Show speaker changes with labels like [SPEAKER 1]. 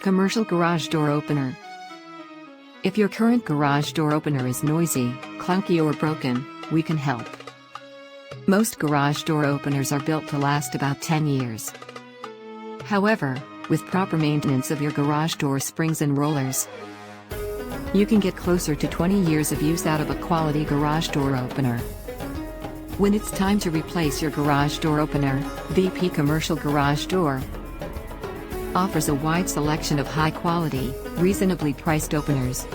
[SPEAKER 1] Commercial garage door opener. If your current garage door opener is noisy, clunky or broken, we can help. Most garage door openers are built to last about 10 years. However, with proper maintenance of your garage door springs and rollers, you can get closer to 20 years of use out of a quality garage door opener. When it's time to replace your garage door opener, VP Commercial Garage Door offers a wide selection of high-quality, reasonably priced openers,